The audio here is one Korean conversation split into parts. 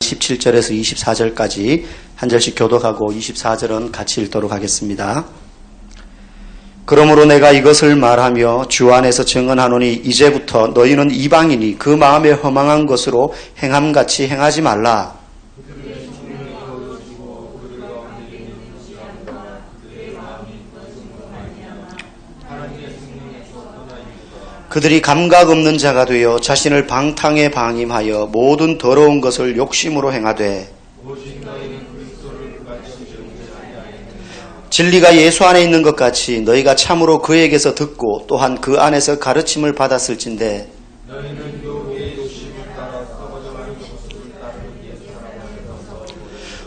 17절에서 24절까지 한 절씩 교독하고 24절은 같이 읽도록 하겠습니다. 그러므로 내가 이것을 말하며 주 안에서 증언하노니 이제부터 너희는 이방인이 그 마음에 허망한 것으로 행함같이 행하지 말라. 그들이 감각 없는 자가 되어 자신을 방탕에 방임하여 모든 더러운 것을 욕심으로 행하되 진리가 예수 안에 있는 것 같이 너희가 참으로 그에게서 듣고 또한 그 안에서 가르침을 받았을진데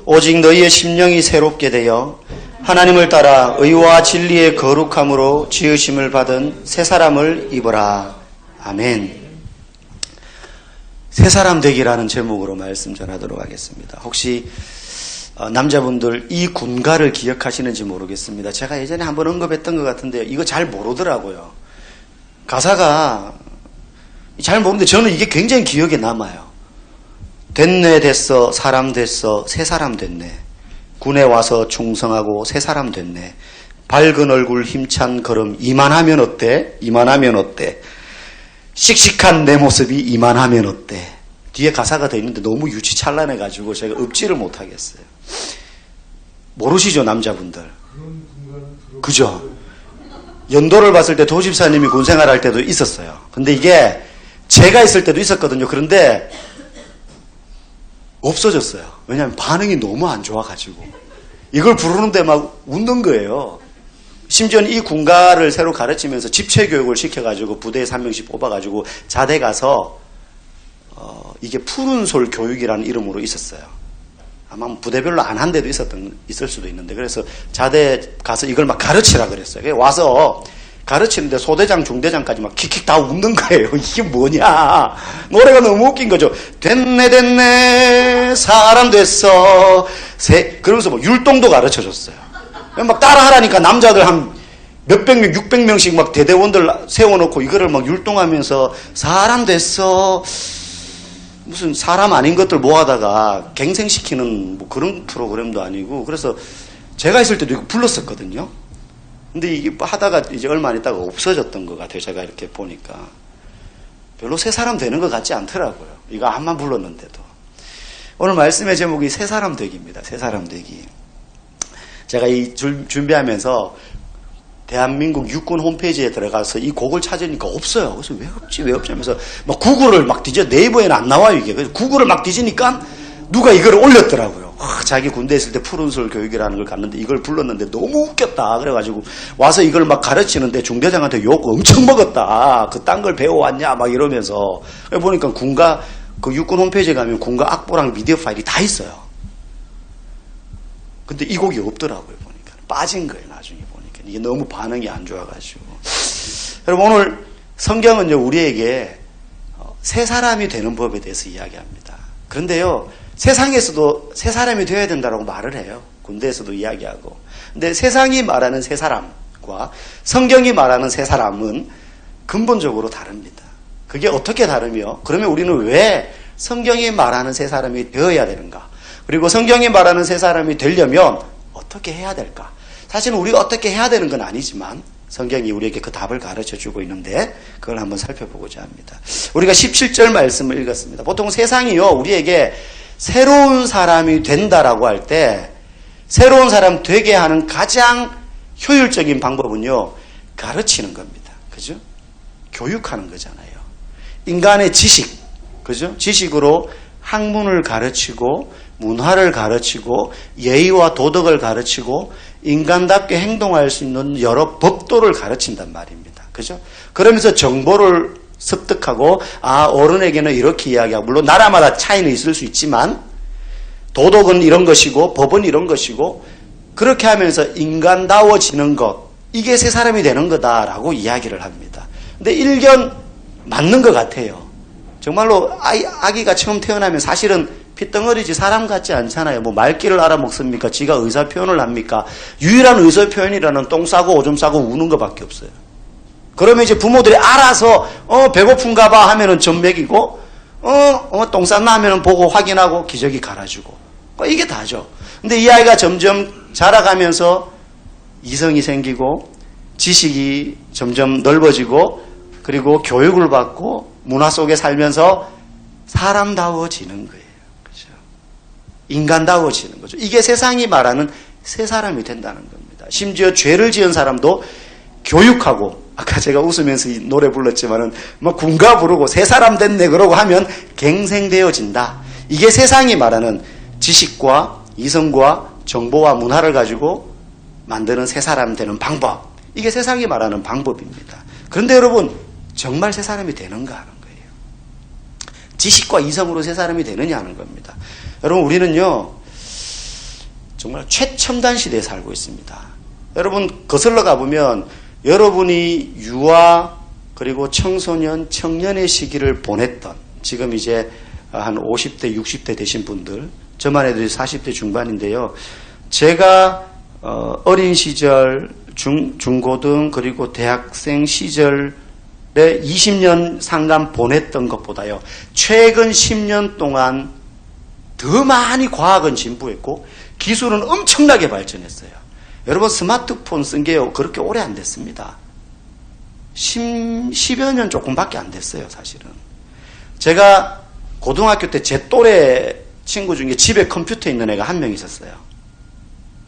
오직 너희의 심령이 새롭게 되어 하나님을 따라 의와 진리의 거룩함으로 지으심을 받은 새 사람을 입어라. 아멘. 새 사람 되기라는 제목으로 말씀 전하도록 하겠습니다. 혹시 남자분들 이 군가를 기억하시는지 모르겠습니다. 제가 예전에 한번 언급했던 것 같은데요. 이거 잘 모르더라고요. 가사가 잘 모르는데 저는 이게 굉장히 기억에 남아요. 됐네 됐어 사람 됐어 새 사람 됐네. 군에 와서 충성하고 새 사람 됐네. 밝은 얼굴 힘찬 걸음 이만하면 어때? 이만하면 어때? 씩씩한 내 모습이 이만하면 어때? 뒤에 가사가 돼 있는데 너무 유치찬란해가지고 제가 읊지를 못하겠어요. 모르시죠 남자분들? 그죠? 연도를 봤을 때 도집사님이 군생활 할 때도 있었어요. 근데 이게 제가 있을 때도 있었거든요. 그런데 없어졌어요. 왜냐하면 반응이 너무 안 좋아가지고 이걸 부르는데 막 웃는 거예요. 심지어는 이 군가를 새로 가르치면서 집체교육을 시켜가지고 부대에서 한 명씩 뽑아가지고 자대 가서 이게 푸른솔 교육이라는 이름으로 있었어요. 아마 부대별로 안 한 데도 있을 수도 있는데 그래서 자대 가서 이걸 막 가르치라 그랬어요. 그래서 와서 가르치는데 소대장, 중대장까지 막 킥킥 다 웃는 거예요. 이게 뭐냐. 노래가 너무 웃긴 거죠. 됐네 됐네 사람 됐어 그러면서 뭐 율동도 가르쳐줬어요. 막 따라하라니까 남자들 한 몇백 명, 600명씩 막 대대원들 세워놓고 이거를 막 율동하면서 사람 됐어 무슨 사람 아닌 것들 모아다가 갱생시키는 뭐 그런 프로그램도 아니고 그래서 제가 있을 때도 이거 불렀었거든요. 근데 이게 하다가 이제 얼마 안 있다가 없어졌던 것 같아요. 제가 이렇게 보니까. 별로 새 사람 되는 것 같지 않더라고요. 이거 한만 불렀는데도. 오늘 말씀의 제목이 새 사람 되기입니다. 새 사람 되기. 제가 이 준비하면서 대한민국 육군 홈페이지에 들어가서 이 곡을 찾으니까 없어요. 그래서 왜 없지 하면서 막 구글을 막 네이버에는 안 나와요 이게. 그래서 구글을 막 뒤지니까 누가 이걸 올렸더라고요. 자기 군대 있을 때 푸른솔 교육이라는 걸 갔는데 이걸 불렀는데 너무 웃겼다. 그래가지고 와서 이걸 막 가르치는데 중대장한테 욕 엄청 먹었다. 그딴 걸 배워왔냐 막 이러면서. 보니까 군가 그 육군 홈페이지에 가면 군가 악보랑 미디어 파일이 다 있어요. 근데 이 곡이 없더라고요. 보니까 빠진 거예요. 나중에 보니까 이게 너무 반응이 안 좋아가지고. 여러분 오늘 성경은 우리에게 새 사람이 되는 법에 대해서 이야기합니다. 그런데요. 세상에서도 새 사람이 되어야 된다고 말을 해요. 군대에서도 이야기하고. 근데 세상이 말하는 새 사람과 성경이 말하는 새 사람은 근본적으로 다릅니다. 그게 어떻게 다르며 그러면 우리는 왜 성경이 말하는 새 사람이 되어야 되는가? 그리고 성경이 말하는 새 사람이 되려면 어떻게 해야 될까? 사실은 우리가 어떻게 해야 되는 건 아니지만 성경이 우리에게 그 답을 가르쳐주고 있는데 그걸 한번 살펴보고자 합니다. 우리가 17절 말씀을 읽었습니다. 보통 세상이요 우리에게 새로운 사람이 된다라고 할 때 새로운 사람 되게 하는 가장 효율적인 방법은요 가르치는 겁니다. 그죠? 교육하는 거잖아요. 인간의 지식, 그죠? 지식으로 학문을 가르치고 문화를 가르치고 예의와 도덕을 가르치고 인간답게 행동할 수 있는 여러 법도를 가르친단 말입니다. 그죠? 그러면서 정보를 습득하고 어른에게는 이렇게 이야기하고 물론 나라마다 차이는 있을 수 있지만 도덕은 이런 것이고 법은 이런 것이고 그렇게 하면서 인간다워지는 것 이게 새 사람이 되는 거다라고 이야기를 합니다. 근데 일견 맞는 것 같아요. 정말로 아기가 처음 태어나면 사실은 핏덩어리지 사람 같지 않잖아요. 뭐 말귀를 알아먹습니까? 지가 의사표현을 합니까? 유일한 의사표현이라는 똥 싸고 오줌 싸고 우는 것밖에 없어요. 그러면 이제 부모들이 알아서 배고픈가 봐 하면은 젖 먹이고 똥 쌌나 하면 보고 확인하고 기저귀 갈아주고. 이게 다죠. 근데 이 아이가 점점 자라가면서 이성이 생기고 지식이 점점 넓어지고 그리고 교육을 받고 문화 속에 살면서 사람다워지는 거예요. 그렇죠? 인간다워지는 거죠. 이게 세상이 말하는 새 사람이 된다는 겁니다. 심지어 죄를 지은 사람도 교육하고, 아까 제가 웃으면서 이 노래 불렀지만은 뭐 군가 부르고 새 사람 됐네 그러고 하면 갱생되어진다. 이게 세상이 말하는 지식과 이성과 정보와 문화를 가지고 만드는 새 사람 되는 방법. 이게 세상이 말하는 방법입니다. 그런데 여러분, 정말 새 사람이 되는가 하는 거예요. 지식과 이성으로 새 사람이 되느냐 하는 겁니다. 여러분, 우리는요, 정말 최첨단 시대에 살고 있습니다. 여러분, 거슬러 가보면 여러분이 유아 그리고 청소년, 청년의 시기를 보냈던, 지금 이제 한 50대, 60대 되신 분들, 저만 해도 40대 중반인데요. 제가 어린 시절, 중고등 그리고 대학생 시절에 20년 상간 보냈던 것보다요, 최근 10년 동안 더 많이 과학은 진보했고 기술은 엄청나게 발전했어요. 여러분, 스마트폰 쓴 게 그렇게 오래 안 됐습니다. 10여 년 조금밖에 안 됐어요, 사실은. 제가 고등학교 때 제 또래 친구 중에 집에 컴퓨터 있는 애가 한 명 있었어요.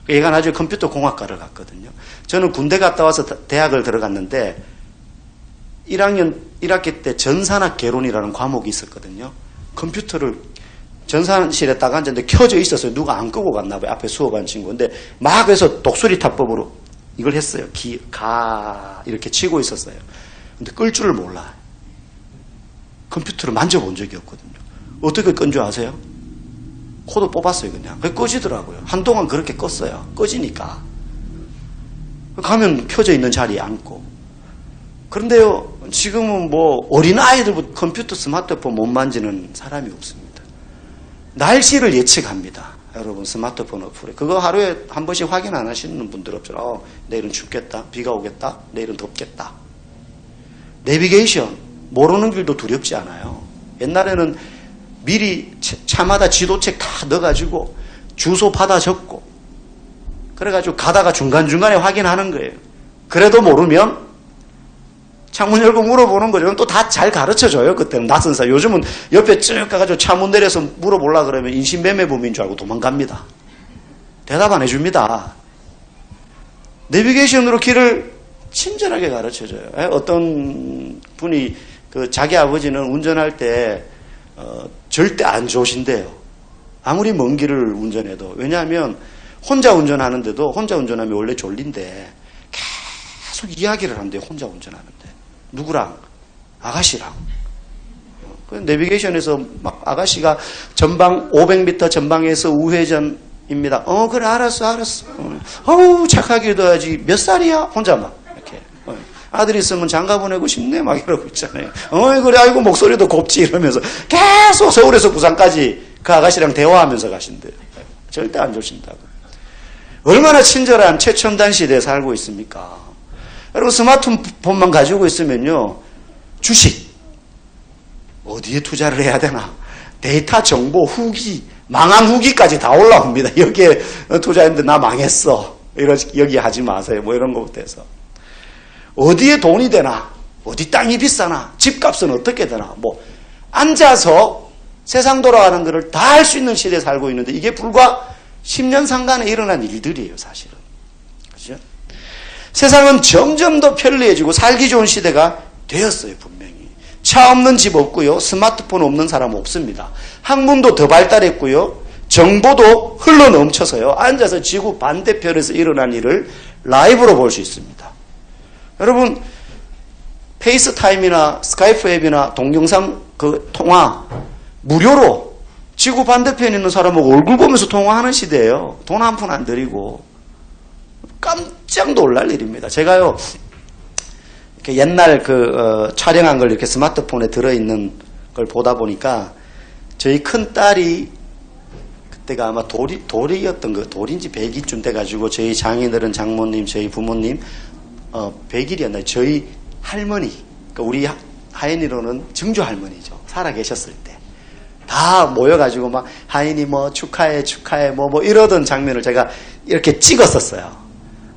얘가 나중에 컴퓨터 공학과를 갔거든요. 저는 군대 갔다 와서 대학을 들어갔는데 1학년 1학기 때 전산학 개론이라는 과목이 있었거든요. 컴퓨터를 전산실에 딱 앉았는데 켜져 있었어요. 누가 안 끄고 갔나 봐요. 앞에 수업한 친구인데 막 해서 독수리 타법으로 이걸 했어요. 이렇게 치고 있었어요. 근데 끌 줄을 몰라. 컴퓨터를 만져본 적이 없거든요. 어떻게 끈 줄 아세요? 코드 뽑았어요, 그냥. 그게 꺼지더라고요. 한동안 그렇게 껐어요. 꺼지니까. 가면 켜져 있는 자리에 앉고. 그런데요, 지금은 뭐 어린아이들부터 컴퓨터, 스마트폰 못 만지는 사람이 없습니다. 날씨를 예측합니다. 여러분, 스마트폰 어플에. 그거 하루에 한 번씩 확인 안 하시는 분들 없죠. 내일은 춥겠다. 비가 오겠다. 내일은 덥겠다. 내비게이션. 모르는 길도 두렵지 않아요. 옛날에는 미리 차마다 지도책 다 넣어가지고 주소 받아 적고 그래가지고 가다가 중간중간에 확인하는 거예요. 그래도 모르면 창문 열고 물어보는 거죠. 또 다 잘 가르쳐줘요. 그때는 낯선사. 요즘은 옆에 쭉 가가지고 차문 내려서 물어보려고 그러면 인신매매범인 줄 알고 도망갑니다. 대답 안 해줍니다. 내비게이션으로 길을 친절하게 가르쳐줘요. 어떤 분이 자기 아버지는 운전할 때 절대 안 좋으신대요. 아무리 먼 길을 운전해도. 왜냐하면 혼자 운전하는데도 혼자 운전하면 원래 졸린데 계속 이야기를 한대요. 혼자 운전하는데. 누구랑? 아가씨랑. 내비게이션에서 막 아가씨가 전방 500m 전방에서 우회전입니다. 그래 알았어. 어우 착하게 둬야지. 몇 살이야? 혼자 막 이렇게. 아들 있으면 장가 보내고 싶네 막 이러고 있잖아요. 그래 아이고 목소리도 곱지 이러면서 계속 서울에서 부산까지 그 아가씨랑 대화하면서 가신대요. 절대 안 조신다고. 얼마나 친절한 최첨단 시대에 살고 있습니까? 여러분, 스마트폰만 가지고 있으면요, 주식 어디에 투자를 해야 되나, 데이터 정보 후기, 망한 후기까지 다 올라옵니다. 여기에 투자했는데 나 망했어, 여기 하지 마세요, 뭐 이런 것부터 해서 어디에 돈이 되나, 어디 땅이 비싸나, 집값은 어떻게 되나, 뭐 앉아서 세상 돌아가는 것을 다 할 수 있는 시대에 살고 있는데 이게 불과 10년 상간에 일어난 일들이에요, 사실은. 그죠? 세상은 점점 더 편리해지고 살기 좋은 시대가 되었어요, 분명히. 차 없는 집 없고요. 스마트폰 없는 사람 없습니다. 학문도 더 발달했고요. 정보도 흘러 넘쳐서요. 앉아서 지구 반대편에서 일어난 일을 라이브로 볼 수 있습니다. 여러분, 페이스타임이나 스카이프 앱이나 동영상 통화 무료로 지구 반대편에 있는 사람하고 얼굴 보면서 통화하는 시대예요. 돈 한 푼 안 들이고. 깜짝 놀랄 일입니다. 제가요, 이렇게 옛날 촬영한 걸 이렇게 스마트폰에 들어있는 걸 보다 보니까 저희 큰 딸이 그때가 아마 돌이었던 돌인지 100일쯤 돼가지고 저희 장인들은 장모님, 저희 부모님 100일이었나요? 저희 할머니, 그러니까 우리 하연이로는 증조 할머니죠. 살아 계셨을 때. 다 모여가지고 막 하인이 뭐 축하해 뭐 이러던 장면을 제가 이렇게 찍었었어요.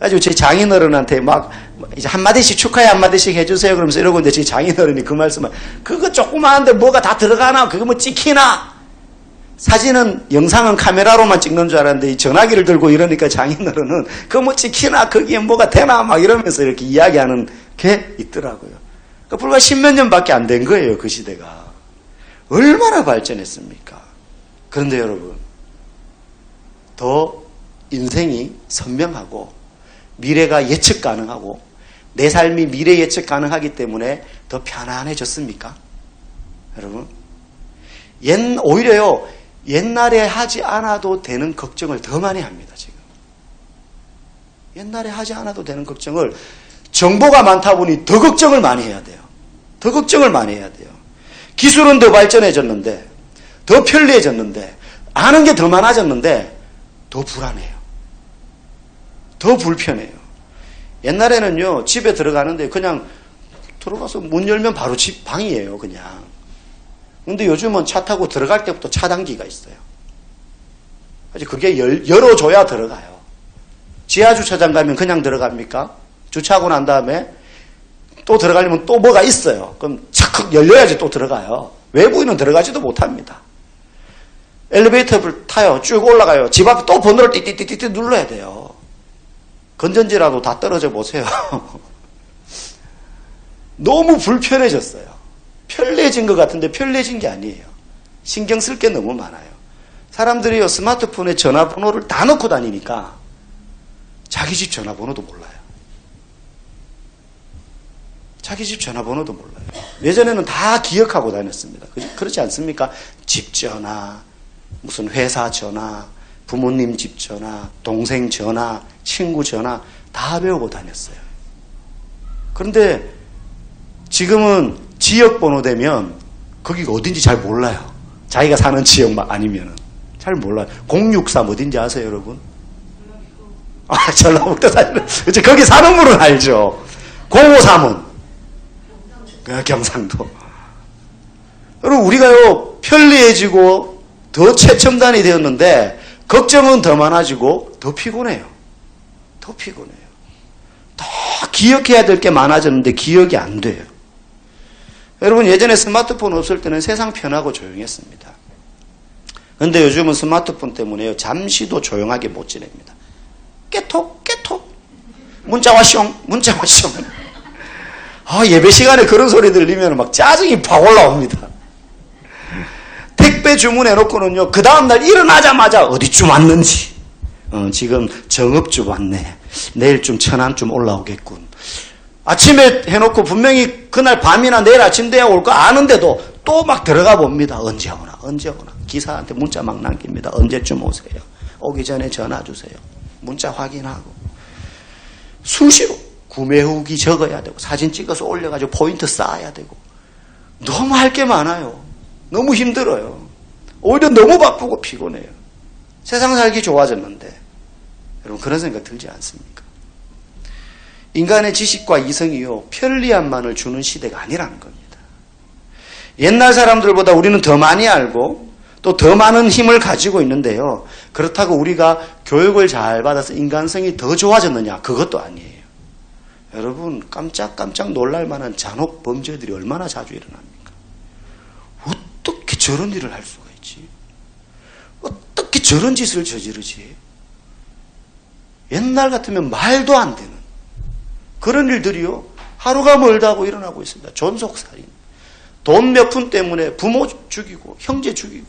가지고 제 장인어른한테 막 이제 한마디씩 축하해 한마디씩 해주세요 그러면서 이러고 있는데 제 장인어른이 그 말씀을 그거 조그마한데 뭐가 다 들어가나 그거 뭐 찍히나 사진은 영상은 카메라로만 찍는 줄 알았는데 이 전화기를 들고 이러니까 장인어른은 그거 뭐 찍히나 거기에 뭐가 되나 막 이러면서 이렇게 이야기하는 게 있더라고요. 그러니까 불과 10몇 년밖에 안 된 거예요. 그 시대가 얼마나 발전했습니까? 그런데 여러분 더 인생이 선명하고 미래가 예측 가능하고 내 삶이 미래 예측 가능하기 때문에 더 편안해졌습니까? 여러분 오히려요 옛날에 하지 않아도 되는 걱정을 더 많이 합니다. 지금 옛날에 하지 않아도 되는 걱정을 정보가 많다 보니 더 걱정을 많이 해야 돼요. 더 걱정을 많이 해야 돼요. 기술은 더 발전해졌는데 더 편리해졌는데 아는 게 더 많아졌는데 더 불안해요. 더 불편해요. 옛날에는요 집에 들어가는데 그냥 들어가서 문 열면 바로 집 방이에요. 그냥. 근데 요즘은 차 타고 들어갈 때부터 차단기가 있어요. 그게 열어줘야 들어가요. 지하주차장 가면 그냥 들어갑니까? 주차하고 난 다음에 또 들어가려면 또 뭐가 있어요. 그럼 착 열려야지 또 들어가요. 외부인은 들어가지도 못합니다. 엘리베이터를 타요. 쭉 올라가요. 집 앞에 또 번호를 띠띠띠띠 눌러야 돼요. 건전지라도 다 떨어져 보세요. 너무 불편해졌어요. 편리해진 것 같은데 편리해진 게 아니에요. 신경 쓸 게 너무 많아요. 사람들이요 스마트폰에 전화번호를 다 넣고 다니니까 자기 집 전화번호도 몰라요. 자기 집 전화번호도 몰라요. 예전에는 다 기억하고 다녔습니다. 그렇지 않습니까? 집 전화, 무슨 회사 전화, 부모님 집 전화, 동생 전화, 친구 전화 다 배우고 다녔어요. 그런데 지금은 지역번호 되면 거기가 어딘지 잘 몰라요. 자기가 사는 지역만 아니면은 잘 몰라요. 063 어딘지 아세요, 여러분? 전라북도 사는 거기 사는 분은 알죠. 053은 경상도. 여러분 우리가요 편리해지고 더 최첨단이 되었는데 걱정은 더 많아지고 더 피곤해요. 더 피곤해요. 더 기억해야 될 게 많아졌는데 기억이 안 돼요. 여러분 예전에 스마트폰 없을 때는 세상 편하고 조용했습니다. 그런데 요즘은 스마트폰 때문에 잠시도 조용하게 못 지냅니다. 깨톡 문자 와숑 예배 시간에 그런 소리 들리면 막 짜증이 팍 올라옵니다. 택배 주문해놓고는요 그 다음날 일어나자마자 어디쯤 왔는지 지금 정읍쯤 왔네. 내일쯤 천안쯤 올라오겠군. 아침에 해놓고 분명히 그날 밤이나 내일 아침 돼야 올 거 아는데도 또 막 들어가 봅니다. 언제 오나. 기사한테 문자 막 남깁니다. 언제쯤 오세요. 오기 전에 전화 주세요. 문자 확인하고. 수시로 구매 후기 적어야 되고 사진 찍어서 올려가지고 포인트 쌓아야 되고 너무 할 게 많아요. 너무 힘들어요. 오히려 너무 바쁘고 피곤해요. 세상 살기 좋아졌는데 여러분 그런 생각 들지 않습니까? 인간의 지식과 이성이요 편리함만을 주는 시대가 아니라는 겁니다. 옛날 사람들보다 우리는 더 많이 알고 또 더 많은 힘을 가지고 있는데요. 그렇다고 우리가 교육을 잘 받아서 인간성이 더 좋아졌느냐? 그것도 아니에요. 여러분 깜짝깜짝 놀랄 만한 잔혹 범죄들이 얼마나 자주 일어납니까? 어떻게 저런 일을 할 수가 있지? 어떻게 저런 짓을 저지르지? 옛날 같으면 말도 안 되는 그런 일들이요 하루가 멀다고 일어나고 있습니다. 존속살인, 돈 몇 푼 때문에 부모 죽이고 형제 죽이고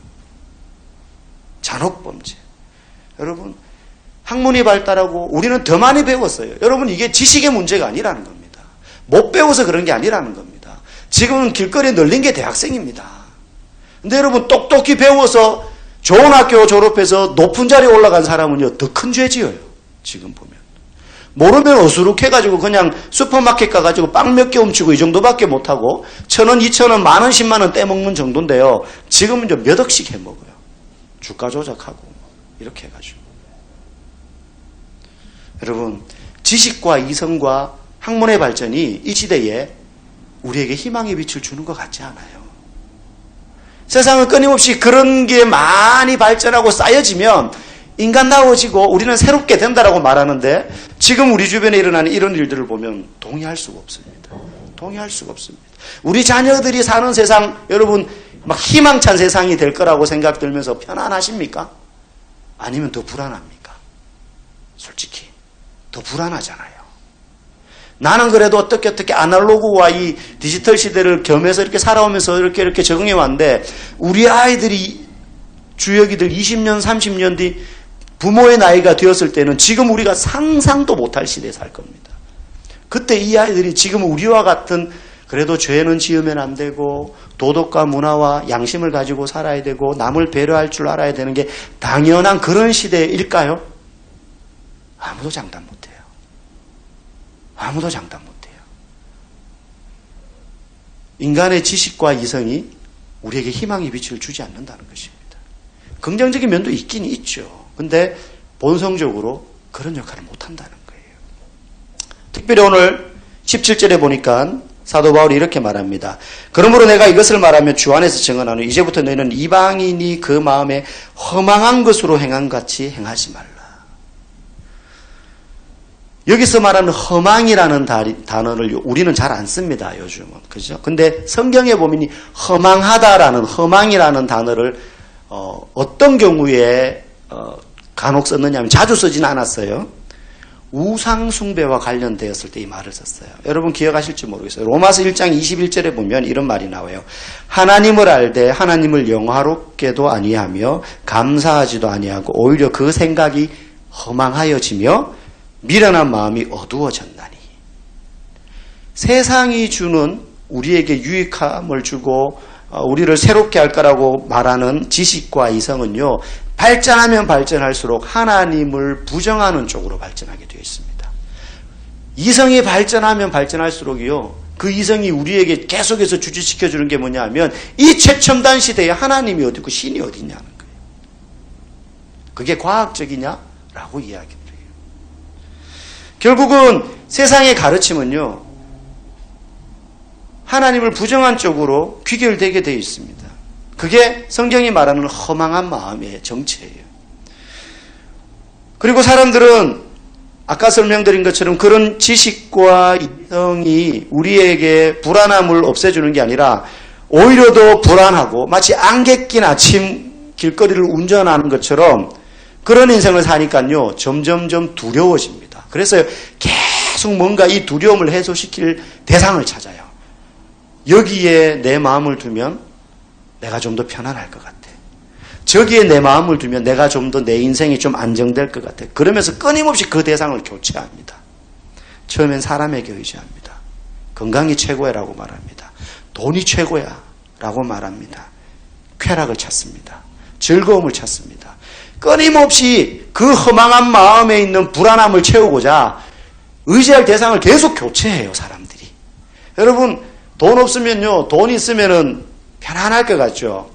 잔혹범죄. 여러분 학문이 발달하고 우리는 더 많이 배웠어요. 여러분 이게 지식의 문제가 아니라는 겁니다. 못 배워서 그런 게 아니라는 겁니다. 지금은 길거리에 널린 게 대학생입니다. 근데 여러분 똑똑히 배워서 좋은 학교 졸업해서 높은 자리에 올라간 사람은요 더 큰 죄 지어요. 지금 보면. 모르면 어수룩해가지고 그냥 슈퍼마켓 가가지고 빵 몇 개 훔치고 이 정도밖에 못하고 1,000원, 2,000원, 10,000원, 100,000원 떼먹는 정도인데요. 지금은 이제 몇 억씩 해먹어요. 주가 조작하고 이렇게 해가지고. 여러분 지식과 이성과 학문의 발전이 이 시대에 우리에게 희망의 빛을 주는 것 같지 않아요. 세상은 끊임없이 그런 게 많이 발전하고 쌓여지면 인간다워지고 우리는 새롭게 된다라고 말하는데 지금 우리 주변에 일어나는 이런 일들을 보면 동의할 수가 없습니다. 동의할 수가 없습니다. 우리 자녀들이 사는 세상, 여러분 막 희망찬 세상이 될 거라고 생각 들면서 편안하십니까? 아니면 더 불안합니까? 솔직히 더 불안하잖아요. 나는 그래도 어떻게 아날로그와 이 디지털 시대를 겸해서 이렇게 살아오면서 이렇게 적응해 왔는데 우리 아이들이 주역이들 20년, 30년 뒤 부모의 나이가 되었을 때는 지금 우리가 상상도 못할 시대에 살 겁니다. 그때 이 아이들이 지금 우리와 같은 그래도 죄는 지으면 안 되고 도덕과 문화와 양심을 가지고 살아야 되고 남을 배려할 줄 알아야 되는 게 당연한 그런 시대일까요? 아무도 장담 못해요. 아무도 장담 못해요. 인간의 지식과 이성이 우리에게 희망의 빛을 주지 않는다는 것입니다. 긍정적인 면도 있긴 있죠. 근데 본성적으로 그런 역할을 못한다는 거예요. 특별히 오늘 17절에 보니까 사도 바울이 이렇게 말합니다. 그러므로 내가 이것을 말하며 주 안에서 증언하노니 이제부터 너희는 이방인이 그 마음에 허망한 것으로 행한 같이 행하지 말라. 여기서 말하는 허망이라는 단어를 우리는 잘 안 씁니다. 요즘은. 그죠? 근데 성경에 보면 허망하다라는 허망이라는 단어를 어떤 경우에 간혹 썼느냐 하면 자주 쓰지는 않았어요. 우상숭배와 관련되었을 때 이 말을 썼어요. 여러분 기억하실지 모르겠어요. 로마서 1장 21절에 보면 이런 말이 나와요. 하나님을 알되 하나님을 영화롭게도 아니하며 감사하지도 아니하고 오히려 그 생각이 허망하여지며 미련한 마음이 어두워졌나니. 세상이 주는 우리에게 유익함을 주고 우리를 새롭게 할 거라고 말하는 지식과 이성은요. 발전하면 발전할수록 하나님을 부정하는 쪽으로 발전하게 되어 있습니다. 이성이 발전하면 발전할수록이요. 그 이성이 우리에게 계속해서 주지시켜주는 게 뭐냐 하면 이 최첨단 시대에 하나님이 어디 있고 신이 어디 있냐는 거예요. 그게 과학적이냐라고 이야기를 해요. 결국은 세상의 가르침은요. 하나님을 부정한 쪽으로 귀결되게 되어 있습니다. 그게 성경이 말하는 허망한 마음의 정체예요. 그리고 사람들은 아까 설명드린 것처럼 그런 지식과 이성이 우리에게 불안함을 없애주는 게 아니라 오히려 더 불안하고 마치 안개 낀 아침 길거리를 운전하는 것처럼 그런 인생을 사니까요. 점점점 두려워집니다. 그래서 계속 뭔가 이 두려움을 해소시킬 대상을 찾아요. 여기에 내 마음을 두면 내가 좀 더 편안할 것 같아. 저기에 내 마음을 두면 내가 좀 더 내 인생이 좀 안정될 것 같아. 그러면서 끊임없이 그 대상을 교체합니다. 처음엔 사람에게 의지합니다. 건강이 최고야라고 말합니다. 돈이 최고야 라고 말합니다. 쾌락을 찾습니다. 즐거움을 찾습니다. 끊임없이 그 허망한 마음에 있는 불안함을 채우고자 의지할 대상을 계속 교체해요. 사람들이. 여러분 돈 없으면요. 돈 있으면은 편안할 것 같죠.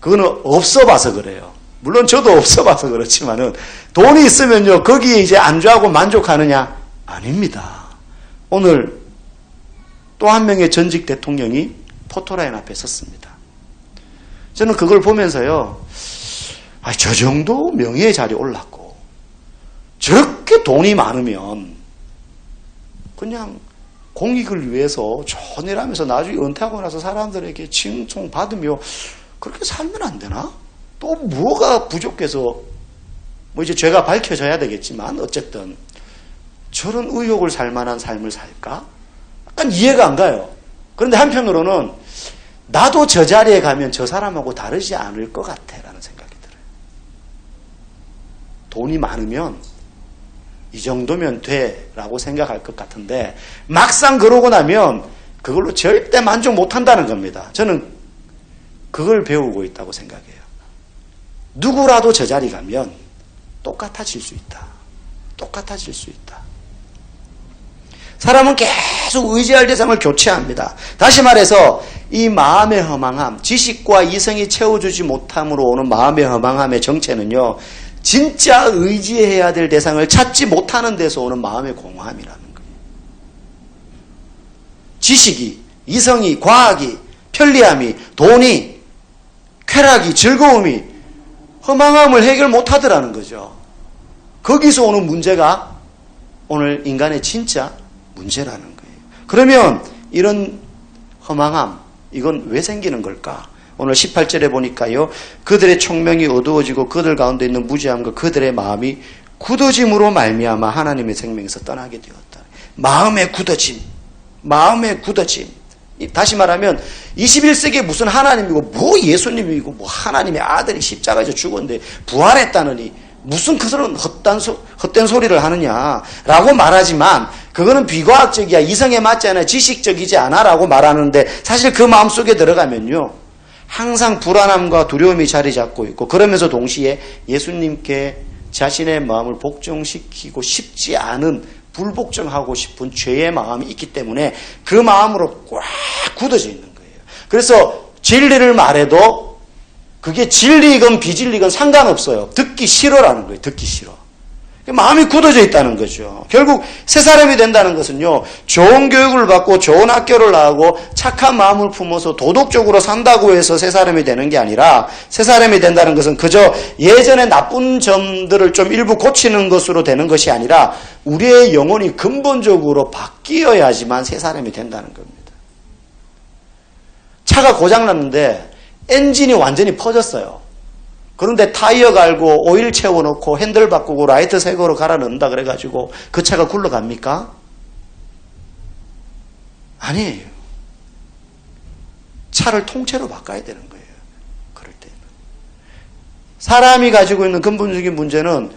그거는 없어 봐서 그래요. 물론 저도 없어 봐서 그렇지만은 돈이 있으면요. 거기에 이제 안주하고 만족하느냐? 아닙니다. 오늘 또 한 명의 전직 대통령이 포토라인 앞에 섰습니다. 저는 그걸 보면서요. 저 정도 명예의 자리에 올랐고 저렇게 돈이 많으면 그냥 공익을 위해서 좋은 일 하면서 나중에 은퇴하고 나서 사람들에게 칭송 받으며 그렇게 살면 안 되나? 또 뭐가 부족해서 뭐 이제 죄가 밝혀져야 되겠지만 어쨌든 저런 의욕을 살 만한 삶을 살까? 약간 이해가 안 가요. 그런데 한편으로는 나도 저 자리에 가면 저 사람하고 다르지 않을 것 같아 라는 생각이 들어요. 돈이 많으면 이 정도면 돼 라고 생각할 것 같은데 막상 그러고 나면 그걸로 절대 만족 못한다는 겁니다. 저는 그걸 배우고 있다고 생각해요. 누구라도 저 자리 가면 똑같아질 수 있다. 똑같아질 수 있다. 사람은 계속 의지할 대상을 교체합니다. 다시 말해서 이 마음의 허망함, 지식과 이성이 채워주지 못함으로 오는 마음의 허망함의 정체는요. 진짜 의지해야 될 대상을 찾지 못하는 데서 오는 마음의 공허함이라는 거예요. 지식이, 이성이, 과학이, 편리함이, 돈이 쾌락이, 즐거움이 허망함을 해결 못하더라는 거죠. 거기서 오는 문제가 오늘 인간의 진짜 문제라는 거예요. 그러면 이런 허망함, 이건 왜 생기는 걸까? 오늘 18절에 보니까요. 그들의 총명이 어두워지고 그들 가운데 있는 무지함과 그들의 마음이 굳어짐으로 말미암아 하나님의 생명에서 떠나게 되었다. 마음의 굳어짐. 마음의 굳어짐. 다시 말하면 21세기에 무슨 하나님이고 뭐 예수님이고 뭐 하나님의 아들이 십자가에서 죽었는데 부활했다느니 무슨 그런 헛된 소리를 하느냐라고 말하지만 그거는 비과학적이야. 이성에 맞지 않아. 지식적이지 않아 라고 말하는데 사실 그 마음속에 들어가면요. 항상 불안함과 두려움이 자리 잡고 있고 그러면서 동시에 예수님께 자신의 마음을 복종시키고 싶지 않은 불복종하고 싶은 죄의 마음이 있기 때문에 그 마음으로 꽉 굳어져 있는 거예요. 그래서 진리를 말해도 그게 진리건 비진리건 상관없어요. 듣기 싫어라는 거예요. 듣기 싫어. 마음이 굳어져 있다는 거죠. 결국 새 사람이 된다는 것은요. 좋은 교육을 받고 좋은 학교를 나오고 착한 마음을 품어서 도덕적으로 산다고 해서 새 사람이 되는 게 아니라 새 사람이 된다는 것은 그저 예전의 나쁜 점들을 좀 일부 고치는 것으로 되는 것이 아니라 우리의 영혼이 근본적으로 바뀌어야지만 새 사람이 된다는 겁니다. 차가 고장났는데 엔진이 완전히 퍼졌어요. 그런데 타이어 갈고 오일 채워놓고 핸들 바꾸고 라이트 새 거로 갈아 넣는다 그래가지고 그 차가 굴러갑니까? 아니에요. 차를 통째로 바꿔야 되는 거예요. 그럴 때는. 사람이 가지고 있는 근본적인 문제는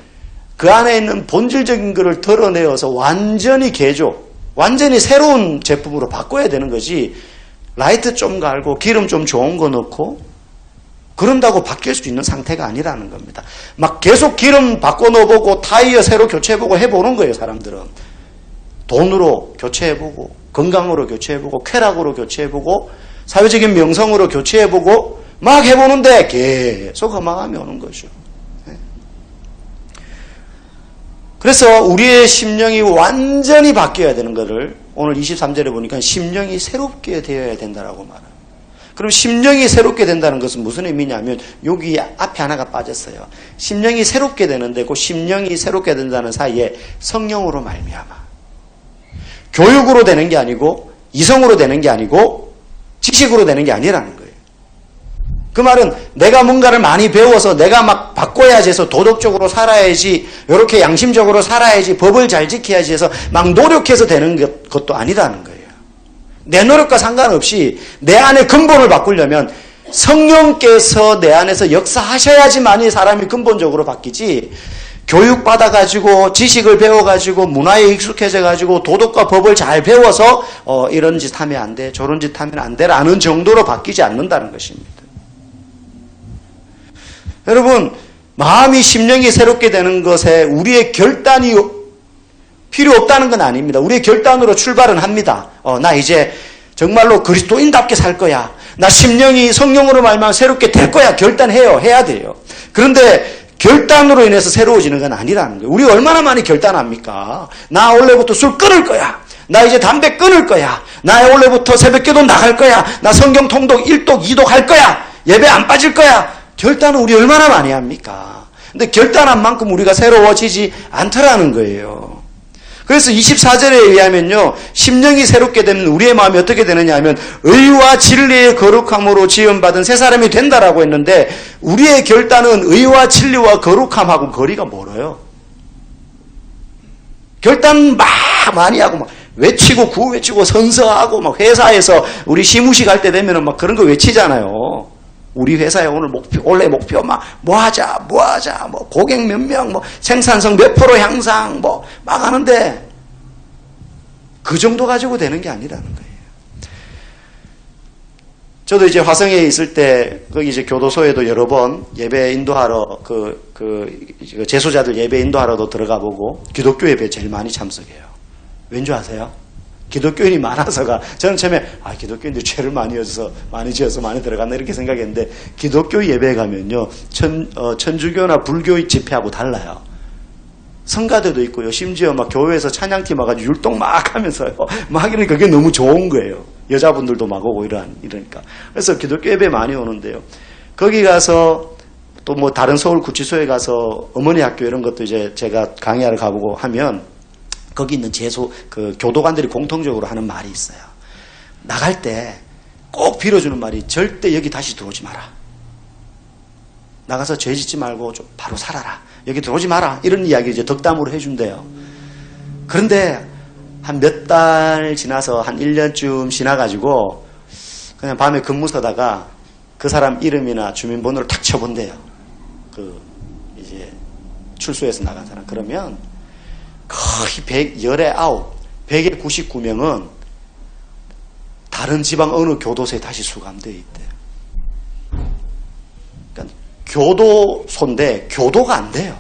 그 안에 있는 본질적인 것을 덜어내어서 완전히 개조, 완전히 새로운 제품으로 바꿔야 되는 거지. 라이트 좀 갈고 기름 좀 좋은 거 넣고 그런다고 바뀔 수 있는 상태가 아니라는 겁니다. 막 계속 기름 바꿔 넣어보고 타이어 새로 교체해보고 해보는 거예요. 사람들은. 돈으로 교체해보고 건강으로 교체해보고 쾌락으로 교체해보고 사회적인 명성으로 교체해보고 막 해보는데 계속 허망함이 오는 거죠. 그래서 우리의 심령이 완전히 바뀌어야 되는 것을 오늘 23절에 보니까 심령이 새롭게 되어야 된다라고 말합니다. 그럼 심령이 새롭게 된다는 것은 무슨 의미냐면 여기 앞에 하나가 빠졌어요. 심령이 새롭게 되는데 그 심령이 새롭게 된다는 사이에 성령으로 말미암아. 교육으로 되는 게 아니고 이성으로 되는 게 아니고 지식으로 되는 게 아니라는 거예요. 그 말은 내가 뭔가를 많이 배워서 내가 막 바꿔야지 해서 도덕적으로 살아야지 이렇게 양심적으로 살아야지 법을 잘 지켜야지 해서 막 노력해서 되는 것도 아니라는 거예요. 내 노력과 상관없이 내 안의 근본을 바꾸려면 성령께서 내 안에서 역사하셔야지만이 사람이 근본적으로 바뀌지 교육받아가지고 지식을 배워가지고 문화에 익숙해져가지고 도덕과 법을 잘 배워서 이런 짓 하면 안 돼 저런 짓 하면 안 돼라는 정도로 바뀌지 않는다는 것입니다. 여러분 마음이 심령이 새롭게 되는 것에 우리의 결단이 필요 없다는 건 아닙니다. 우리의 결단으로 출발은 합니다. 나 이제 정말로 그리스도인답게 살 거야. 나 심령이 성령으로 말미암아 새롭게 될 거야. 결단해요. 해야 돼요. 그런데 결단으로 인해서 새로워지는 건 아니라는 거예요. 우리 얼마나 많이 결단합니까? 나 원래부터 술 끊을 거야. 나 이제 담배 끊을 거야. 나 원래부터 새벽기도 나갈 거야. 나 성경 통독 1독 2독 할 거야. 예배 안 빠질 거야. 결단은 우리 얼마나 많이 합니까? 근데 결단한 만큼 우리가 새로워지지 않더라는 거예요. 그래서 24절에 의하면요. 심령이 새롭게 되면 우리의 마음이 어떻게 되느냐 하면 의와 진리의 거룩함으로 지음받은 새 사람이 된다라고 했는데 우리의 결단은 의와 진리와 거룩함하고 거리가 멀어요. 결단 막 많이 하고 막 외치고 구호 외치고 선서하고 막 회사에서 우리 시무식 할 때 되면은 막 그런 거 외치잖아요. 우리 회사에 오늘 목표, 올해 목표 막 뭐 하자, 뭐 고객 몇 명, 뭐 생산성 몇 프로 향상, 뭐 막 하는데 그 정도 가지고 되는 게 아니라는 거예요. 저도 이제 화성에 있을 때 거기 이제 교도소에도 여러 번 예배 인도하러 재소자들 예배 인도하러도 들어가 보고 기독교 예배 제일 많이 참석해요. 왠지 아세요? 기독교인이 많아서가 저는 처음에 기독교인들 죄를 많이 지어서 많이 들어갔나 이렇게 생각했는데 기독교 예배에 가면요 천주교나 불교 집회하고 달라요. 성가대도 있고요. 심지어 막 교회에서 찬양팀 와가지고 율동 막 하면서요. 막 이러니까 그게 너무 좋은 거예요. 여자분들도 막 오고 이러니까. 그래서 기독교 예배 많이 오는데요. 거기 가서 또 뭐 다른 서울 구치소에 가서 어머니 학교 이런 것도 이제 제가 강의하러 가보고 하면 거기 있는 그 교도관들이 공통적으로 하는 말이 있어요. 나갈 때 꼭 빌어주는 말이 절대 여기 다시 들어오지 마라. 나가서 죄 짓지 말고 좀 바로 살아라. 여기 들어오지 마라. 이런 이야기 이제 덕담으로 해준대요. 그런데 한 몇 달 지나서 한 1년쯤 지나가지고 그냥 밤에 근무 서다가 그 사람 이름이나 주민번호를 탁 쳐본대요. 이제 출소해서 나간 사람. 그러면 거의 119, 199명은 다른 지방 어느 교도소에 다시 수감되어 있대요. 그러니까 교도소인데 교도가 안 돼요.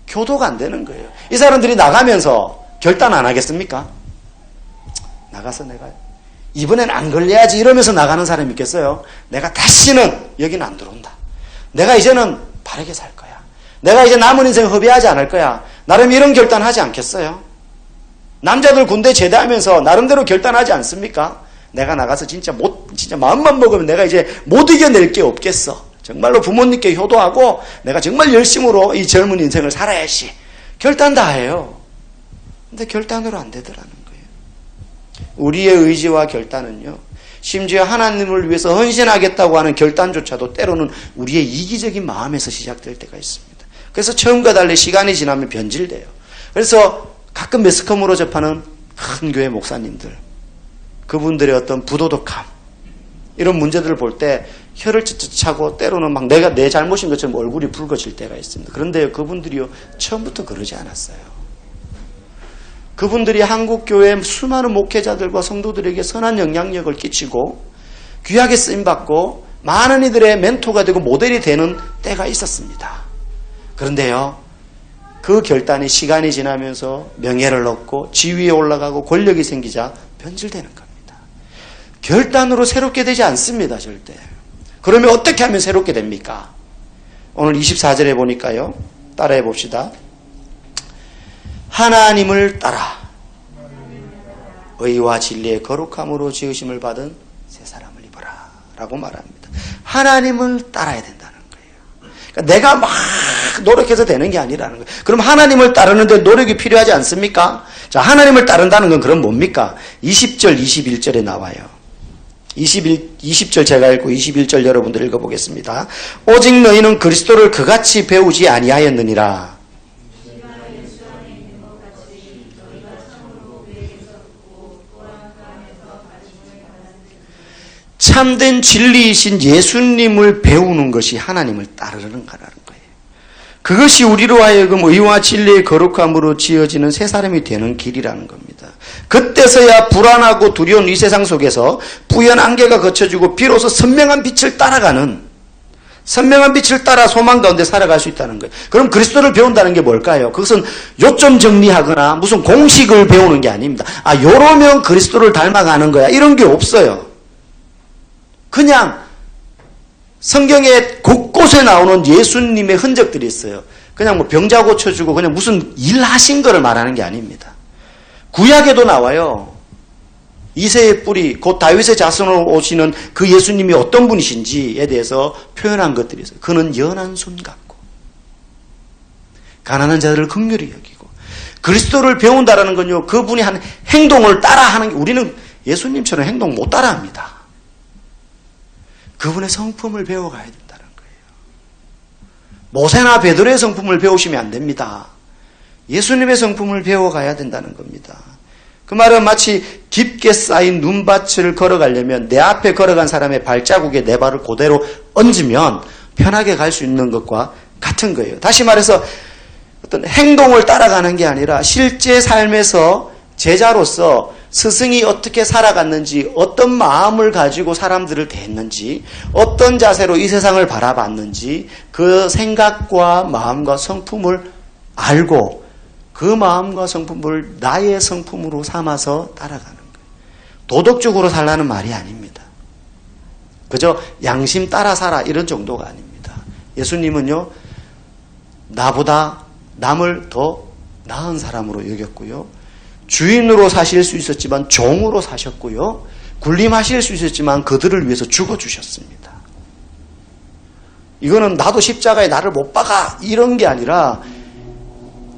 교도가 안 되는 거예요. 이 사람들이 나가면서 결단 안 하겠습니까? 나가서 내가 이번엔 안 걸려야지 이러면서 나가는 사람이 있겠어요? 내가 다시는 여기는 안 들어온다. 내가 이제는 바르게 살 거야. 내가 이제 남은 인생 허비하지 않을 거야. 나름 이런 결단하지 않겠어요? 남자들 군대 제대하면서 나름대로 결단하지 않습니까? 내가 나가서 진짜 마음만 먹으면 내가 이제 못 이겨낼 게 없겠어. 정말로 부모님께 효도하고 내가 정말 열심으로 이 젊은 인생을 살아야지. 결단 다 해요. 근데 결단으로 안 되더라는 거예요. 우리의 의지와 결단은요. 심지어 하나님을 위해서 헌신하겠다고 하는 결단조차도 때로는 우리의 이기적인 마음에서 시작될 때가 있습니다. 그래서 처음과 달리 시간이 지나면 변질돼요. 그래서 가끔 매스컴으로 접하는 큰 교회 목사님들, 그분들의 어떤 부도덕함, 이런 문제들을 볼 때 혀를 ጭጭ 차고 때로는 막 내가 내 잘못인 것처럼 얼굴이 붉어질 때가 있습니다. 그런데 그분들이요, 처음부터 그러지 않았어요. 그분들이 한국교회 수많은 목회자들과 성도들에게 선한 영향력을 끼치고 귀하게 쓰임받고 많은 이들의 멘토가 되고 모델이 되는 때가 있었습니다. 그런데요, 그 결단이 시간이 지나면서 명예를 얻고 지위에 올라가고 권력이 생기자 변질되는 겁니다. 결단으로 새롭게 되지 않습니다. 절대. 그러면 어떻게 하면 새롭게 됩니까? 오늘 24절에 보니까요. 따라해 봅시다. 하나님을 따라 의와 진리의 거룩함으로 지으심을 받은 새 사람을 입어라 라고 말합니다. 하나님을 따라야 된다는 거예요. 그러니까 내가 막 노력해서 되는 게 아니라는 거예요. 그럼 하나님을 따르는데 노력이 필요하지 않습니까? 자, 하나님을 따른다는 건 그럼 뭡니까? 20절, 21절에 나와요. 20절 제가 읽고 21절 여러분들 읽어보겠습니다. 오직 너희는 그리스도를 그같이 배우지 아니하였느니라. 참된 진리이신 예수님을 배우는 것이 하나님을 따르는 거라는 거예요. 그것이 우리로 하여금 의와 진리의 거룩함으로 지어지는 새 사람이 되는 길이라는 겁니다. 그때서야 불안하고 두려운 이 세상 속에서 뿌연 안개가 걷혀지고 비로소 선명한 빛을 따라가는, 선명한 빛을 따라 소망 가운데 살아갈 수 있다는 거예요. 그럼 그리스도를 배운다는 게 뭘까요? 그것은 요점 정리하거나 무슨 공식을 배우는 게 아닙니다. 아, 요러면 그리스도를 닮아가는 거야, 이런 게 없어요. 그냥 성경에 곳곳에 나오는 예수님의 흔적들이 있어요. 그냥 뭐 병자 고쳐주고 그냥 무슨 일하신 거를 말하는 게 아닙니다. 구약에도 나와요. 이새의 뿌리, 곧 다윗의 자손으로 오시는 그 예수님이 어떤 분이신지에 대해서 표현한 것들이 있어요. 그는 연한 손 같고 가난한 자들을 긍휼히 여기고. 그리스도를 배운다라는 건요, 그분이 한 행동을 따라하는 게, 우리는 예수님처럼 행동 못 따라합니다. 그분의 성품을 배워가야 된다는 거예요. 모세나 베드로의 성품을 배우시면 안 됩니다. 예수님의 성품을 배워가야 된다는 겁니다. 그 말은 마치 깊게 쌓인 눈밭을 걸어가려면 내 앞에 걸어간 사람의 발자국에 내 발을 그대로 얹으면 편하게 갈 수 있는 것과 같은 거예요. 다시 말해서 어떤 행동을 따라가는 게 아니라 실제 삶에서 제자로서 스승이 어떻게 살아갔는지, 어떤 마음을 가지고 사람들을 대했는지, 어떤 자세로 이 세상을 바라봤는지 그 생각과 마음과 성품을 알고 그 마음과 성품을 나의 성품으로 삼아서 따라가는 거예요. 도덕적으로 살라는 말이 아닙니다. 그저 양심 따라 살아 이런 정도가 아닙니다. 예수님은요, 나보다 남을 더 나은 사람으로 여겼고요, 주인으로 사실 수 있었지만 종으로 사셨고요, 군림하실 수 있었지만 그들을 위해서 죽어주셨습니다. 이거는 나도 십자가에 나를 못 박아 이런 게 아니라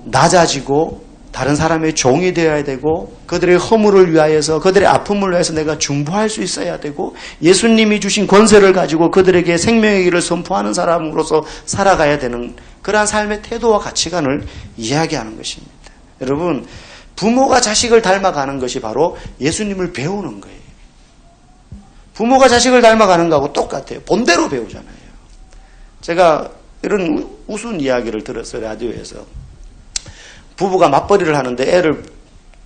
낮아지고 다른 사람의 종이 되어야 되고 그들의 허물을 위하여서 그들의 아픔을 위해서 내가 중보할 수 있어야 되고 예수님이 주신 권세를 가지고 그들에게 생명의 길을 선포하는 사람으로서 살아가야 되는 그러한 삶의 태도와 가치관을 이야기하는 것입니다. 여러분, 부모가 자식을 닮아가는 것이 바로 예수님을 배우는 거예요. 부모가 자식을 닮아가는 거하고 똑같아요. 본대로 배우잖아요. 제가 이런 우스운 이야기를 들었어요. 라디오에서. 부부가 맞벌이를 하는데 애를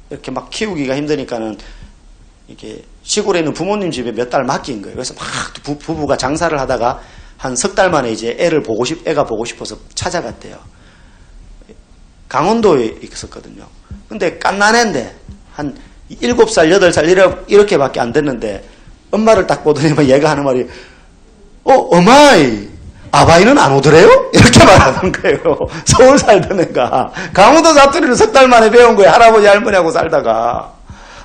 이렇게 막 키우기가 힘드니까는 이렇게 시골에 있는 부모님 집에 몇 달 맡긴 거예요. 그래서 막 부부가 장사를 하다가 한 석 달 만에 이제 애가 보고 싶어서 찾아갔대요. 강원도에 있었거든요. 근데 갓난애인데 한 7살, 8살 이렇게밖에 안 됐는데 엄마를 딱 보더니 얘가 하는 말이 어마이 아바이는 안 오더래요? 이렇게 말하는 거예요. 서울 살던 애가 강원도 사투리를 석 달 만에 배운 거예요. 할아버지 할머니하고 살다가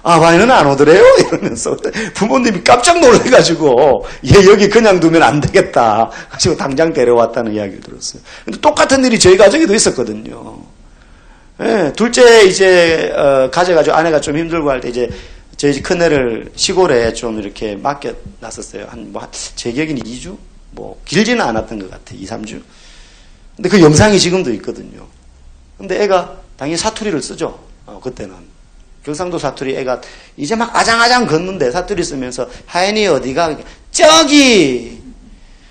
아바이는 안 오더래요? 이러면서 부모님이 깜짝 놀래가지고 얘 여기 그냥 두면 안 되겠다 가지고 당장 데려왔다는 이야기를 들었어요. 근데 똑같은 일이 저희 가정에도 있었거든요. 예, 둘째 이제 가져가지고 아내가 좀 힘들고 할 때 이제 저희 큰애를 시골에 좀 이렇게 맡겨놨었어요. 제 기억에는 2주? 뭐 길지는 않았던 것 같아요. 2, 3주. 근데 그 영상이 지금도 있거든요. 근데 애가 당연히 사투리를 쓰죠. 그때는. 경상도 사투리 애가 이제 막 아장아장 걷는데 사투리 쓰면서 하연이 어디가? 저기!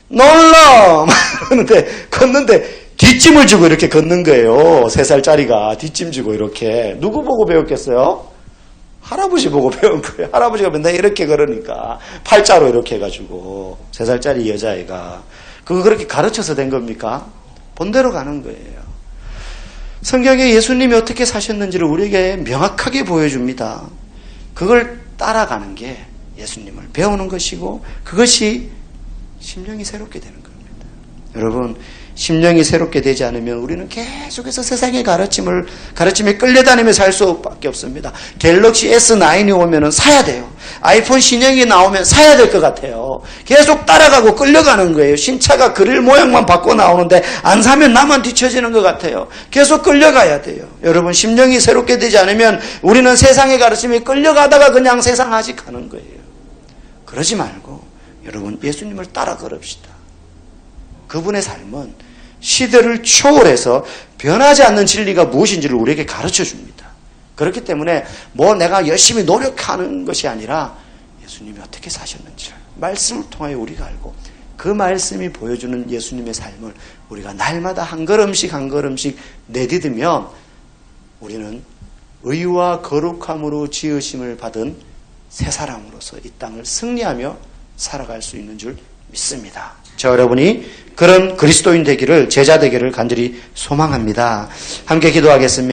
놀러! 막 그러는데 걷는데 뒷짐을 지고 이렇게 걷는 거예요. 3살짜리가 뒷짐 지고 이렇게. 누구 보고 배웠겠어요? 할아버지 보고 배운 거예요. 할아버지가 맨날 이렇게 걸으니까 팔자로 이렇게 해가지고 3살짜리 여자애가 그거 그렇게 가르쳐서 된 겁니까? 본대로 가는 거예요. 성경에 예수님이 어떻게 사셨는지를 우리에게 명확하게 보여줍니다. 그걸 따라가는 게 예수님을 배우는 것이고 그것이 심령이 새롭게 되는 겁니다. 여러분, 심령이 새롭게 되지 않으면 우리는 계속해서 세상의 가르침에 끌려다니며 살 수밖에 없습니다. 갤럭시 S9이 오면은 사야 돼요. 아이폰 신형이 나오면 사야 될 것 같아요. 계속 따라가고 끌려가는 거예요. 신차가 그릴 모양만 바꿔 나오는데 안 사면 나만 뒤처지는 것 같아요. 계속 끌려가야 돼요. 여러분, 심령이 새롭게 되지 않으면 우리는 세상의 가르침에 끌려가다가 그냥 세상 하직하는 거예요. 그러지 말고 여러분, 예수님을 따라 걸읍시다. 그분의 삶은 시대를 초월해서 변하지 않는 진리가 무엇인지를 우리에게 가르쳐 줍니다. 그렇기 때문에 내가 열심히 노력하는 것이 아니라 예수님이 어떻게 사셨는지를 말씀을 통하여 우리가 알고 그 말씀이 보여주는 예수님의 삶을 우리가 날마다 한 걸음씩 한 걸음씩 내디디면 우리는 의와 거룩함으로 지으심을 받은 새 사람으로서 이 땅을 승리하며 살아갈 수 있는 줄 믿습니다. 여러분이 그런 그리스도인 되기를, 제자 되기를 간절히 소망합니다. 함께 기도하겠습니다.